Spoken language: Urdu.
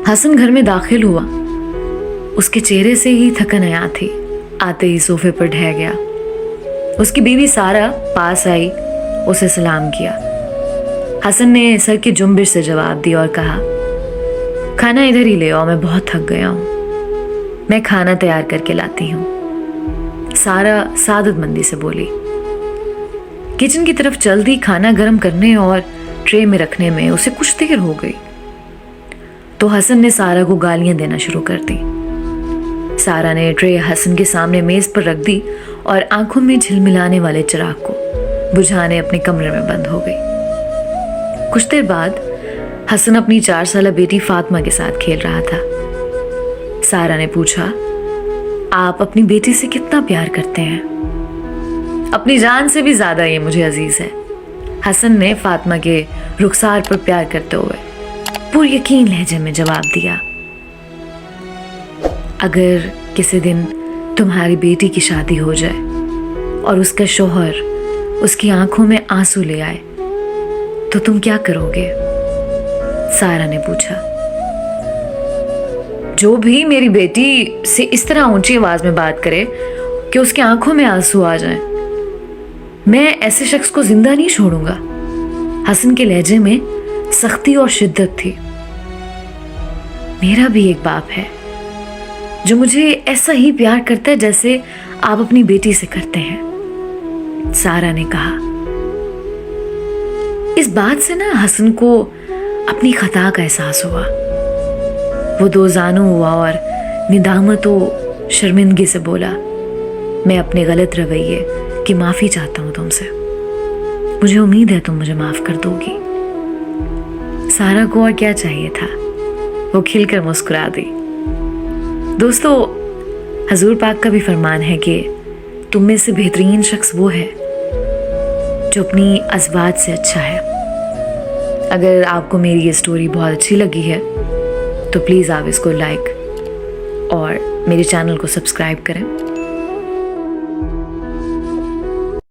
حسن گھر میں داخل ہوا. اس کے چہرے سے ہی تھکن آیا تھی. آتے ہی صوفے پر ڈھہ گیا. اس کی بیوی سارا پاس آئی, اسے سلام کیا. حسن نے سر کی جنبش سے جواب دیا اور کہا, کھانا ادھر ہی لے آؤ, میں بہت تھک گیا ہوں. میں کھانا تیار کر کے لاتی ہوں, سارا سعادت مندی سے بولی. کچن کی طرف چل دی. کھانا گرم کرنے اور ٹرے میں رکھنے میں اسے کچھ دیر ہو گئی تو حسن نے سارا کو گالیاں دینا شروع کر دی. سارا نے ٹرے حسن کے سامنے میز پر رکھ دی اور آنکھوں میں جھلملانے والے چراغ کو بجھانے اپنے کمرے میں بند ہو گئی. کچھ دیر بعد حسن اپنی 4 سالہ بیٹی فاطمہ کے ساتھ کھیل رہا تھا. سارا نے پوچھا, آپ اپنی بیٹی سے کتنا پیار کرتے ہیں؟ اپنی جان سے بھی زیادہ یہ مجھے عزیز ہے, حسن نے فاطمہ کے رخسار پر پیار کرتے ہوئے پر یقین لہجے میں جواب دیا. اگر کسی دن تمہاری بیٹی کی شادی ہو جائے اور اس کا شوہر اس کی آنکھوں میں آنسو لے آئے تو تم کیا کرو گے؟ سارا نے پوچھا. جو بھی میری بیٹی سے اس طرح اونچی آواز میں بات کرے کہ اس کی آنکھوں میں آنسو آ جائیں, میں ایسے شخص کو زندہ نہیں چھوڑوں گا. حسن کے لہجے میں سختی اور شدت تھی. میرا بھی ایک باپ ہے جو مجھے ایسا ہی پیار کرتا ہے جیسے آپ اپنی بیٹی سے کرتے ہیں, سارا نے کہا. اس بات سے نا حسن کو اپنی خطا کا احساس ہوا. وہ دوزانو ہوا اور ندامت و شرمندگی سے بولا, میں اپنے غلط رویے کی معافی چاہتا ہوں تم سے. مجھے امید ہے تم مجھے معاف کر دو گی. سارا کو اور کیا چاہیے تھا, وہ کھل کر مسکرا دی. دوستو, حضور پاک کا بھی فرمان ہے کہ تم میں سے بہترین شخص وہ ہے جو اپنی ازواج سے اچھا ہے. اگر آپ کو میری یہ سٹوری بہت اچھی لگی ہے تو پلیز آپ اس کو لائک اور میرے چینل کو سبسکرائب کریں.